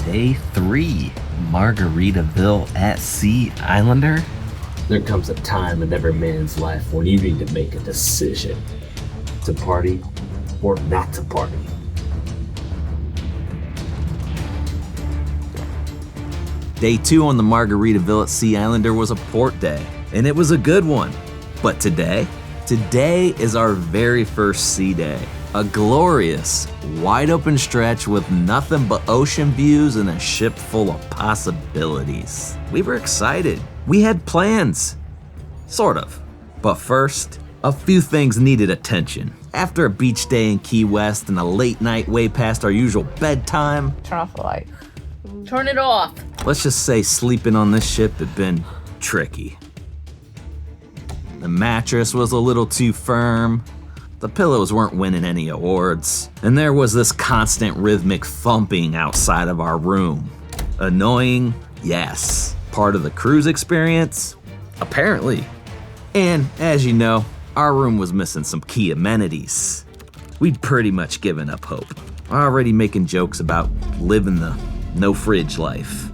Day 3, Margaritaville at Sea Islander. There comes a time in every man's life when you need to make a decision. To party or not to party. Day 2 on the Margaritaville at Sea Islander was a port day, and it was a good one. But today is our very first sea day. A glorious, wide open stretch with nothing but ocean views and a ship full of possibilities. We were excited. We had plans. Sort of. But first, a few things needed attention. After a beach day in Key West and a late night way past our usual bedtime. Turn off the light. Turn it off. Let's just say sleeping on this ship had been tricky. The mattress was a little too firm. The pillows weren't winning any awards. And there was this constant rhythmic thumping outside of our room. Annoying? Yes. Part of the cruise experience? Apparently. And as you know, our room was missing some key amenities. We'd pretty much given up hope. Already making jokes about living the no fridge life.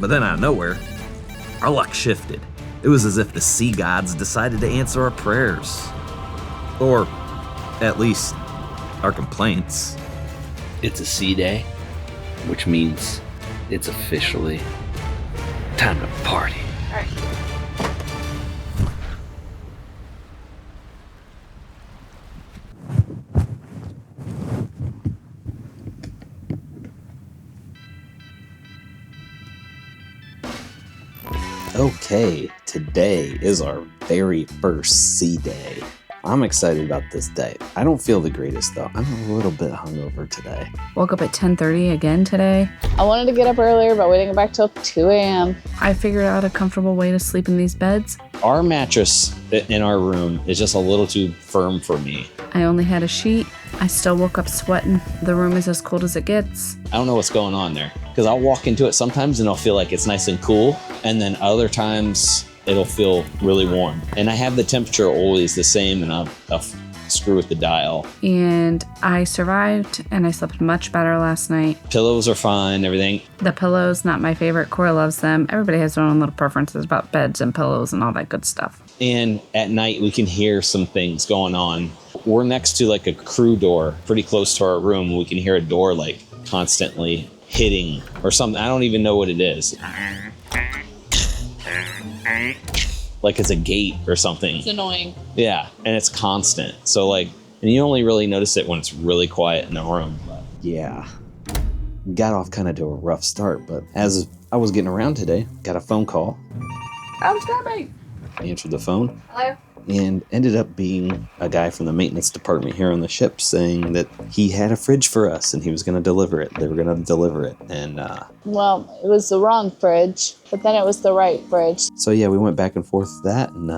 But then out of nowhere, our luck shifted. It was as if the sea gods decided to answer our prayers. Or, at least, our complaints. It's a sea day, which means it's officially time to party. All right. Okay, today is our very first sea day. I'm excited about this day. I don't feel the greatest though. I'm a little bit hungover today. Woke up at 10:30 again today. I wanted to get up earlier, but we didn't get back till 2 a.m. I figured out a comfortable way to sleep in these beds. Our mattress in our room is just a little too firm for me. I only had a sheet. I still woke up sweating. The room is as cold as it gets. I don't know what's going on there. Because I'll walk into it sometimes and I'll feel like it's nice and cool. And then other times it'll feel really warm. And I have the temperature always the same and I'll screw with the dial. And I survived and I slept much better last night. Pillows are fine, everything. The pillows, not my favorite. Cora loves them. Everybody has their own little preferences about beds and pillows and all that good stuff. And at night we can hear some things going on. We're next to like a crew door, pretty close to our room. We can hear a door like constantly hitting or something. I don't even know what it is. Like it's a gate or something. It's annoying. Yeah, and it's constant. So like, and you only really notice it when it's really quiet in the room. Yeah, got off kind of to a rough start, but as I was getting around today, got a phone call. I'm coming. Answered the phone. Hello? And ended up being a guy from the maintenance department here on the ship saying that he had a fridge for us and he was going to deliver it. They were going to deliver it. And Well, it was the wrong fridge, but then it was the right fridge. so, yeah, we went back and forth with that. And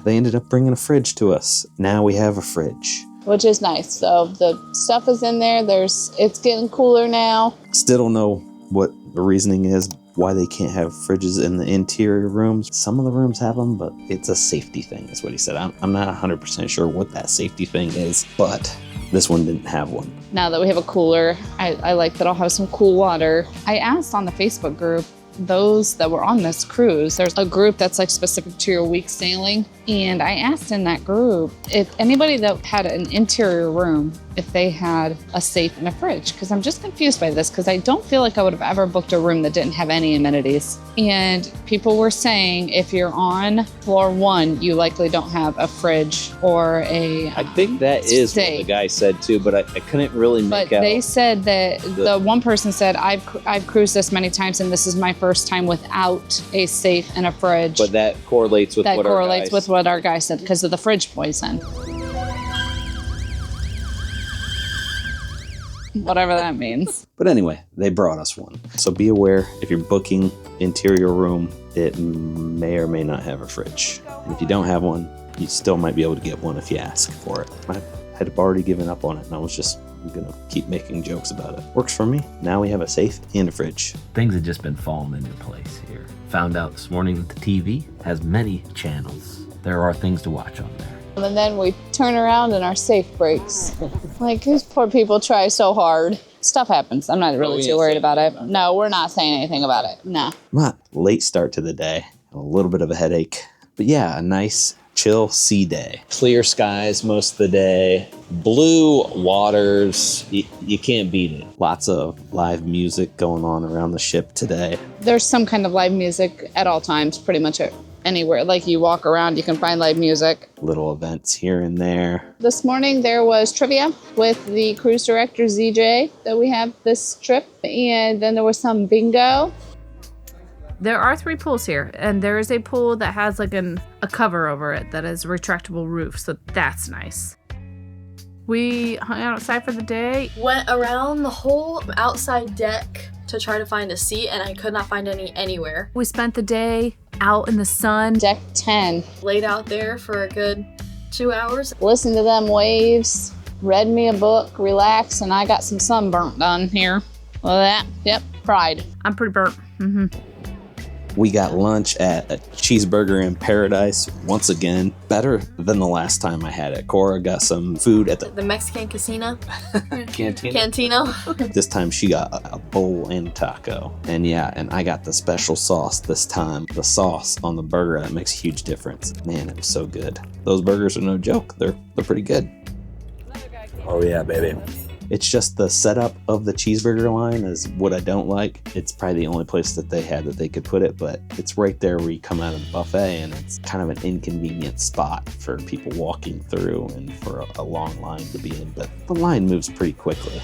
they ended up bringing a fridge to us. Now we have a fridge. Which is nice. So the stuff is in there. It's getting cooler now. Still don't know what the reasoning is, why they can't have fridges in the interior rooms. Some of the rooms have them, but it's a safety thing, is what he said. I'm not 100% sure what that safety thing is, but this one didn't have one. Now that we have a cooler, I like that I'll have some cool water. I asked on the Facebook group, those that were on this cruise, there's a group that's like specific to your week sailing. And I asked in that group if anybody that had an interior room, if they had a safe and a fridge, because I'm just confused by this because I don't feel like I would have ever booked a room that didn't have any amenities. And people were saying if you're on floor 1, you likely don't have a fridge or a I think that is what safe. the guy said too, but I couldn't really make But out. they said that the one person said, I've cruised this many times and this is my first time without a safe and a fridge. But that correlates with what our guy said because of the fridge poison. Whatever that means. But anyway, they brought us one. So be aware, if you're booking interior room, it may or may not have a fridge. And if you don't have one, you still might be able to get one if you ask for it. I had already given up on it and I was just gonna keep making jokes about it. Works for me. Now we have a safe and a fridge. Things had just been falling into place here. Found out this morning that the TV has many channels. There are things to watch on there. And then we turn around and our safe breaks. Like, these poor people try so hard. Stuff happens. I'm not really too worried about it. No, we're not saying anything about it. Nah. Not late start to the day. A little bit of a headache. But yeah, a nice chill sea day. Clear skies most of the day. Blue waters. You can't beat it. Lots of live music going on around the ship today. There's some kind of live music at all times, pretty much anywhere. Like, you walk around, you can find live music. Little events here and there. This morning there was trivia with the cruise director ZJ that we have this trip. And then there was some bingo. There are 3 pools here, and there is a pool that has like a cover over it that is retractable roof, so that's nice. We hung out outside for the day. Went around the whole outside deck to try to find a seat, and I could not find any anywhere. We spent the day out in the sun. Deck 10. Laid out there for a good 2 hours. Listened to them waves, read me a book, relaxed, and I got some sunburnt done here. Well, that, yep, pride. I'm pretty burnt. Mm-hmm. We got lunch at a Cheeseburger in Paradise. Once again, better than the last time I had it. Cora got some food at The Mexican casino. Cantina. Cantino. This time she got a bowl and a taco. And yeah, and I got the special sauce this time. The sauce on the burger, that makes a huge difference. Man, it was so good. Those burgers are no joke. They're pretty good. Oh yeah, baby. It's just the setup of the cheeseburger line is what I don't like. It's probably the only place that they had that they could put it, but it's right there where you come out of the buffet, and it's kind of an inconvenient spot for people walking through and for a long line to be in. But the line moves pretty quickly.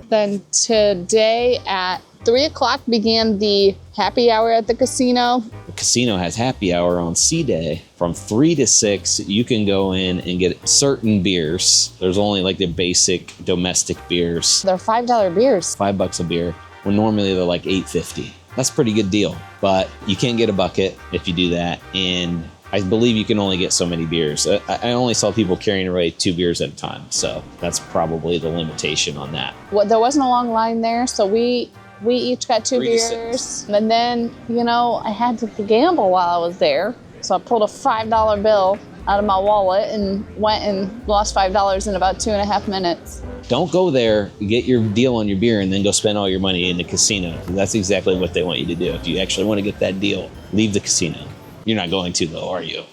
Then today at 3 o'clock began the happy hour at the casino. The casino has happy hour on Sea Day. From 3 to 6, you can go in and get certain beers. There's only like the basic domestic beers. They're $5 beers. $5 a beer, when normally they're like $8.50. That's a pretty good deal. But you can't get a bucket if you do that. And I believe you can only get so many beers. I only saw people carrying away 2 beers at a time. So that's probably the limitation on that. Well, there wasn't a long line there, so we each got 2 3 to beers. 6. And then, I had to gamble while I was there. So I pulled a $5 bill out of my wallet and went and lost $5 in about 2.5 minutes. Don't go there, get your deal on your beer, and then go spend all your money in the casino. That's exactly what they want you to do. If you actually want to get that deal, leave the casino. You're not going to, though, are you?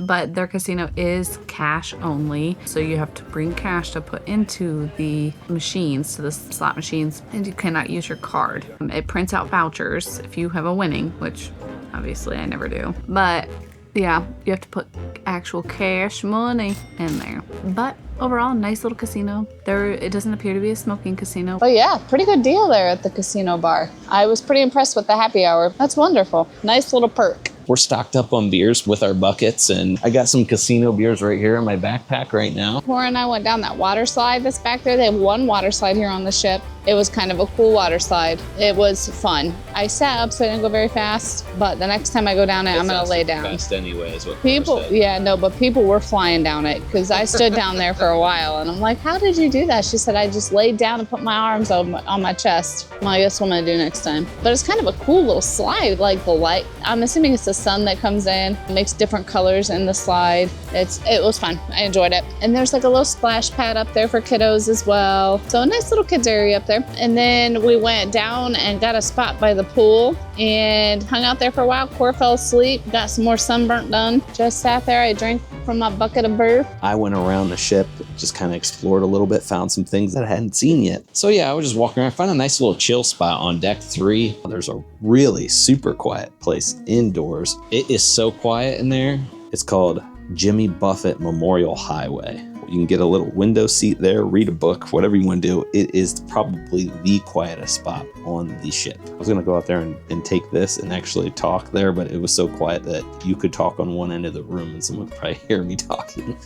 But their casino is cash only, so you have to bring cash to put into the machines, to the slot machines, and you cannot use your card. It prints out vouchers if you have a winning, which obviously I never do. But yeah, you have to put actual cash money in there. But overall, nice little casino. It doesn't appear to be a smoking casino. But yeah, pretty good deal there at the casino bar. I was pretty impressed with the happy hour. That's wonderful. Nice little perk. We're stocked up on beers with our buckets, and I got some casino beers right here in my backpack right now. Cora and I went down that water slide that's back there. They have one water slide here on the ship. It was kind of a cool water slide. It was fun. I sat up so I didn't go very fast, but the next time I go down it, I'm gonna lay down. Fast anyway, is what People, yeah, no, but people were flying down it because I stood down there for a while, and I'm like, how did you do that? She said, I just laid down and put my arms on my chest. Well, I guess what I'm gonna do next time. But it's kind of a cool little slide, like the light. I'm assuming it's the sun that comes in, makes different colors in the slide. It was fun. I enjoyed it. And there's like a little splash pad up there for kiddos as well. So a nice little kids area up there. And then we went down and got a spot by the pool and hung out there for a while. Cora fell asleep, got some more sunburnt done. Just sat there. I drank from my bucket of beer. I went around the ship, just kind of explored a little bit, found some things that I hadn't seen yet. So yeah, I was just walking around, found a nice little chill spot on deck 3. There's a really super quiet place indoors. It is so quiet in there. It's called Jimmy Buffett Memorial Highway. You can get a little window seat there, read a book, whatever you want to do. It is probably the quietest spot on the ship. I was going to go out there and take this and actually talk there, but it was so quiet that you could talk on one end of the room and someone would probably hear me talking.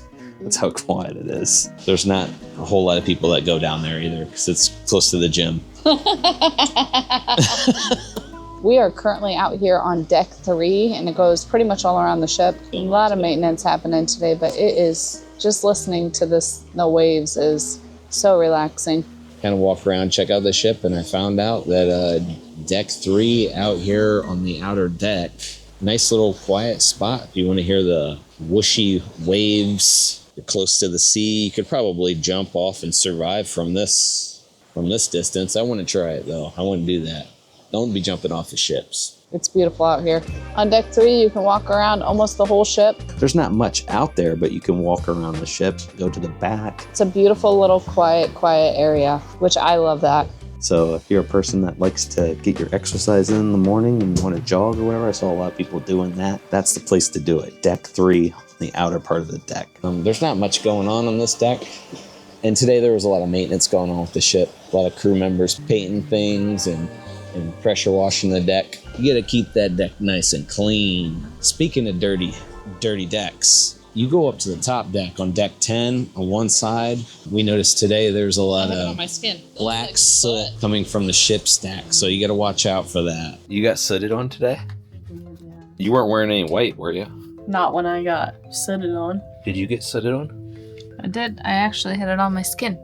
That's how quiet it is. There's not a whole lot of people that go down there either because it's close to the gym. We are currently out here on deck 3, and it goes pretty much all around the ship. A lot of maintenance happening today, but it is just listening to the waves is so relaxing. Kind of walk around, check out the ship, and I found out that deck 3 out here on the outer deck Nice little quiet spot. If you want to hear the whooshy waves, you're close to the sea. You could probably jump off and survive from this distance. I want to try it though. I want to do that. Don't be jumping off the ships. It's beautiful out here. On deck 3, you can walk around almost the whole ship. There's not much out there, but you can walk around the ship, go to the back. It's a beautiful little quiet area, which I love that. So if you're a person that likes to get your exercise in the morning and want to jog or whatever, I saw a lot of people doing that. That's the place to do it. Deck 3, the outer part of the deck. There's not much going on this deck. And today there was a lot of maintenance going on with the ship. A lot of crew members painting things and pressure washing the deck. You gotta keep that deck nice and clean. Speaking of dirty decks, you go up to the top deck on deck 10 on one side. We noticed today there's a lot of my skin. black soot coming from the ship's deck, so you gotta watch out for that. You got sooted on today? You weren't wearing any white, were you? Not when I got sooted on. Did you get sooted on? I did. I actually had it on my skin.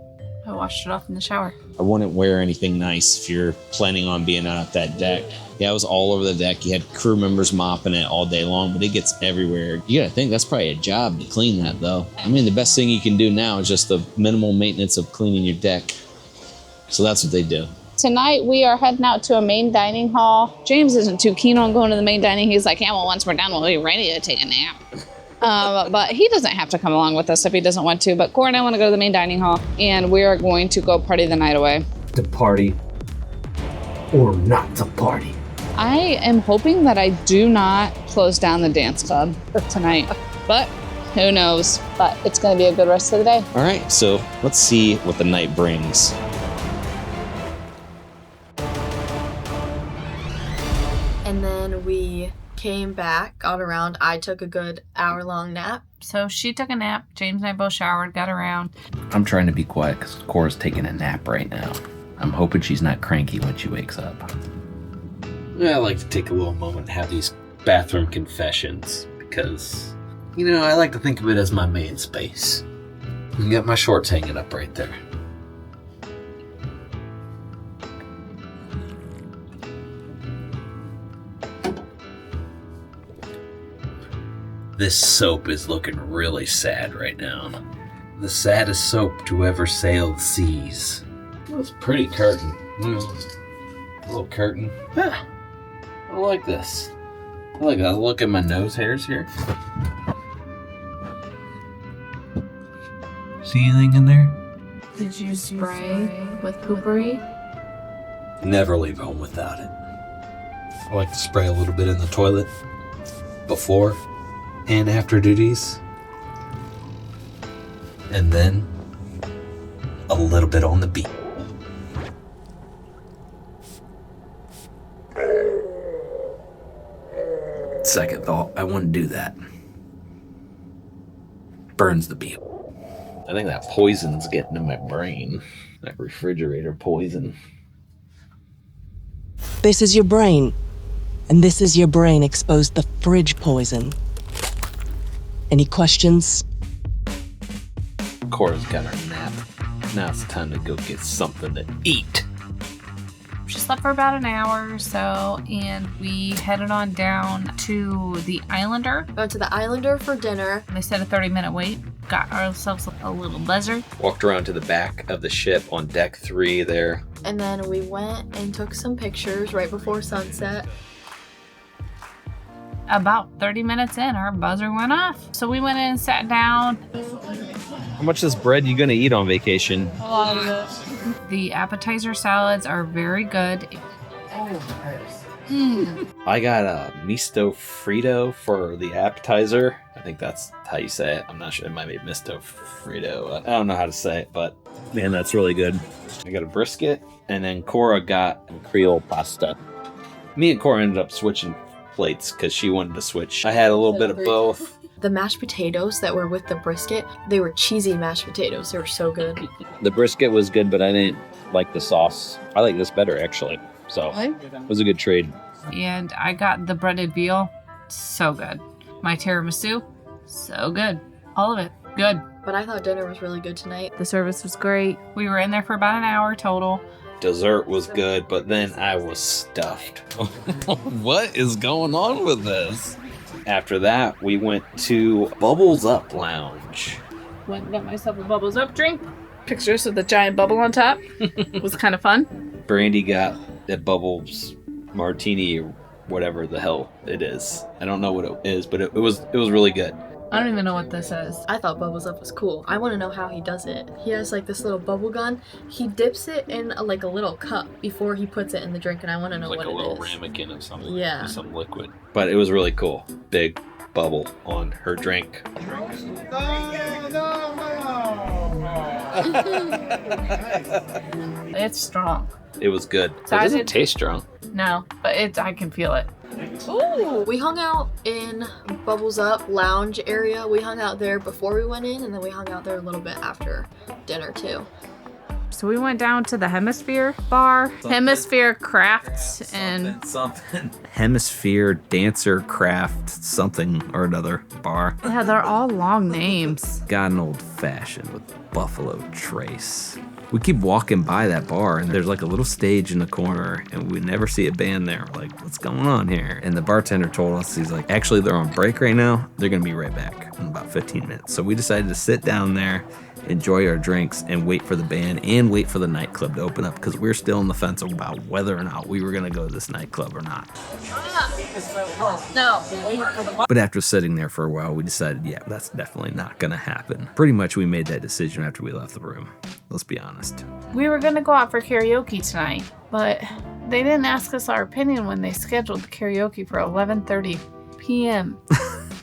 I washed it off in the shower. I wouldn't wear anything nice if you're planning on being out that deck. Yeah, it was all over the deck. You had crew members mopping it all day long, but it gets everywhere. You gotta think that's probably a job to clean that though. I mean, the best thing you can do now is just the minimal maintenance of cleaning your deck. So that's what they do. Tonight we are heading out to a main dining hall. James isn't too keen on going to the main dining. He's like, yeah, well, once we're done, we'll be ready to take a nap. But he doesn't have to come along with us if he doesn't want to. But Cora and I want to go to the main dining hall, and we are going to go party the night away. To party or not to party. I am hoping that I do not close down the dance club tonight, but who knows? But it's going to be a good rest of the day. All right, so let's see what the night brings. And then we came back, got around. I took a good hour-long nap. So she took a nap. James and I both showered, got around. I'm trying to be quiet because Cora's taking a nap right now. I'm hoping she's not cranky when she wakes up. I like to take a little moment and have these bathroom confessions because, I like to think of it as my main space. I got my shorts hanging up right there. This soap is looking really sad right now. The saddest soap to ever sail the seas. It's a pretty curtain. Little curtain. Yeah, I like this. I like that. Look at my nose hairs here. See anything in there? Did you spray with poopery? Never leave home without it. I like to spray a little bit in the toilet before and after duties. And then a little bit on the beat. Second thought, I wouldn't do that. Burns the beef. I think that poison's getting in my brain. That refrigerator poison. This is your brain. And this is your brain exposed to fridge poison. Any questions? Cora's got her nap. Now it's time to go get something to eat. She slept for about an hour or so, and we headed on down to the Islander. Went to the Islander for dinner. They said a 30-minute wait. Got ourselves a little blizzard. Walked around to the back of the ship on deck 3 there. And then we went and took some pictures right before sunset. About 30 minutes in, our buzzer went off. So we went in and sat down. How much of this bread you gonna eat on vacation? A lot of it. The appetizer salads are very good. I got a misto frito for the appetizer. I think that's how you say it. I'm not sure. It might be misto frito. I don't know how to say it, but man, that's really good. I got a brisket, and then Cora got Creole pasta. Me and Cora ended up switching plates because she wanted to switch. I had a little bit of both. The mashed potatoes that were with the brisket, they were cheesy mashed potatoes. They were so good. The brisket was good, but I didn't like the sauce. I like this better, actually. So it was a good trade. And I got the breaded veal. So good. My tiramisu. So good. All of it. Good. But I thought dinner was really good tonight. The service was great. We were in there for about an hour total. Dessert was good, but then I was stuffed. What is going on with this? After that, we went to Bubbles Up Lounge. Went and got myself a Bubbles Up drink. Pictures of the giant bubble on top. It was kind of fun. Brandy got a Bubbles martini or whatever the hell it is. I don't know what it is, but it was really good. I don't even know what this is. I thought Bubbles Up was cool. I want to know how he does it. He has like this little bubble gun. He dips it in a little cup before he puts it in the drink, and I want to know what it is. Like a little ramekin of something. Yeah. Some liquid. But it was really cool. Big bubble on her drink. It's strong. It was good. So It I doesn't did- taste strong. No, but I can feel it. Ooh, we hung out in Bubbles Up Lounge area. We hung out there before we went in, and then we hung out there a little bit after dinner too. So we went down to the Hemisphere bar. Hemisphere Crafts and Something. Hemisphere Dancer Craft something or another bar. yeah, they're all long names. Got an old fashioned with Buffalo Trace. We keep walking by that bar and there's like a little stage in the corner and we never see a band there. We're like, what's going on here? And the bartender told us, he's like, actually they're on break right now. They're gonna be right back in about 15 minutes. So we decided to sit down there, enjoy our drinks, and wait for the band and wait for the nightclub to open up because we're still on the fence about whether or not we were gonna go to this nightclub or not. No. But after sitting there for a while, we decided, yeah, that's definitely not gonna happen. Pretty much we made that decision after we left the room. Let's be honest. We were gonna go out for karaoke tonight, but they didn't ask us our opinion when they scheduled the karaoke for 11:30 p.m.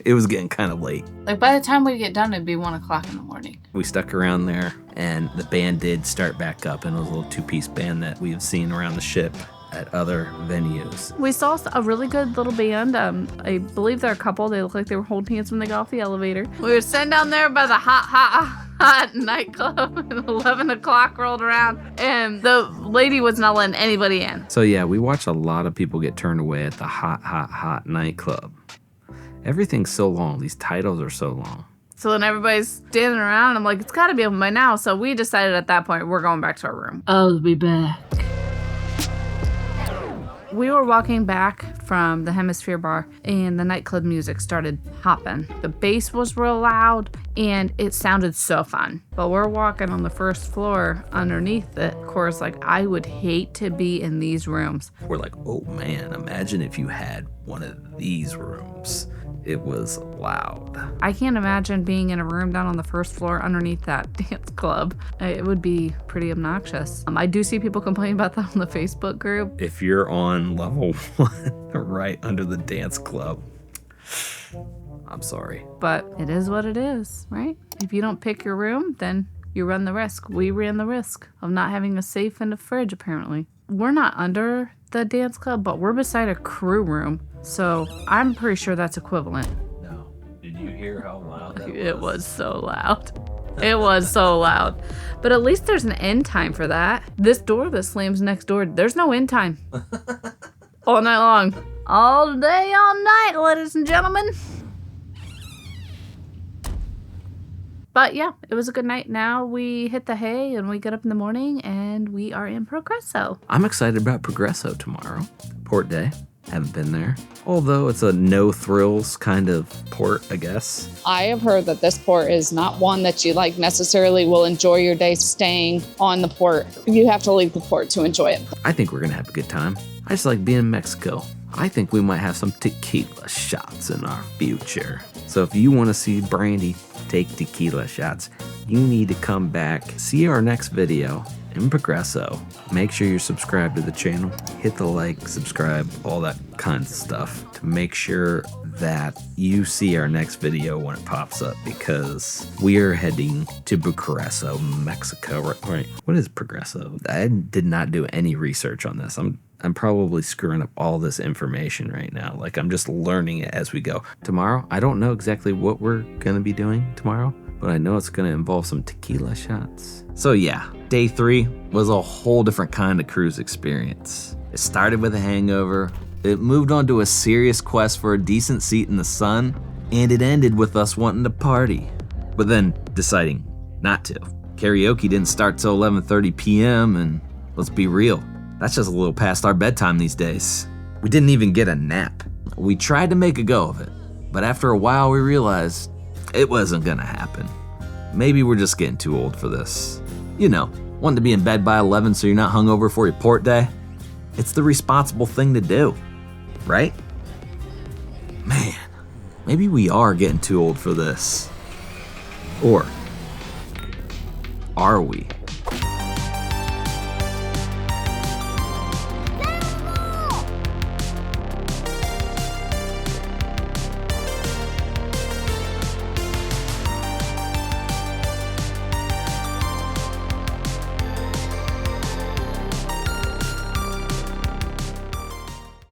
It was getting kind of late. Like by the time we get done, it'd be 1 o'clock in the morning. We stuck around there, and the band did start back up, and it was a little two-piece band that we have seen around the ship at other venues. We saw a really good little band. I believe they're a couple. They look like they were holding hands when they got off the elevator. We were sitting down there by the hot nightclub, and 11 o'clock rolled around, and the lady was not letting anybody in. So yeah, we watched a lot of people get turned away at the hot nightclub. Everything's so long. These titles are so long. So then everybody's standing around. I'm like, it's got to be open by now. So we decided at that point, we're going back to our room. I'll be back. We were walking back from the Hemisphere bar and the nightclub music started hopping. The bass was real loud and it sounded so fun. But we're walking on the first floor underneath it. Of course, like I would hate to be in these rooms. We're like, oh man, imagine if you had one of these rooms. It was loud. I can't imagine being in a room down on the first floor underneath that dance club. It would be pretty obnoxious. I do see people complaining about that on the Facebook group. If you're on level 1, right under the dance club, I'm sorry. But it is what it is, right? If you don't pick your room, then you run the risk. We ran the risk of not having a safe and a fridge, apparently. We're not under the dance club, but we're beside a crew room. So I'm pretty sure that's equivalent. No. Did you hear how loud that was? It was so loud. It was so loud. But at least there's an end time for that. This door that slams next door, there's no end time. All night long. All day, all night, ladies and gentlemen. But yeah, it was a good night. Now we hit the hay and we get up in the morning and we are in Progresso. I'm excited about Progresso tomorrow. Port day. Haven't been there. Although it's a no thrills kind of port, I guess. I have heard that this port is not one that you like necessarily will enjoy your day staying on the port. You have to leave the port to enjoy it. I think we're gonna have a good time. I just like being in Mexico. I think we might have some tequila shots in our future. So if you want to see Brandy take tequila shots, you need to come back, see our next video in Progresso. Make sure you're subscribed to the channel. Hit the like, subscribe, all that kind of stuff to make sure that you see our next video when it pops up because we are heading to Progresso, Mexico. Right? What is Progresso? I did not do any research on this. I'm probably screwing up all this information right now. Like I'm just learning it as we go. Tomorrow, I don't know exactly what we're gonna be doing tomorrow, but I know it's gonna involve some tequila shots. So yeah, day 3 was a whole different kind of cruise experience. It started with a hangover, it moved on to a serious quest for a decent seat in the sun, and it ended with us wanting to party, but then deciding not to. Karaoke didn't start till 11:30 p.m. and let's be real, that's just a little past our bedtime these days. We didn't even get a nap. We tried to make a go of it, but after a while we realized it wasn't gonna happen. Maybe we're just getting too old for this. You know, wanting to be in bed by 11 so you're not hungover for your port day. It's the responsible thing to do, right? Man, maybe we are getting too old for this. Or are we?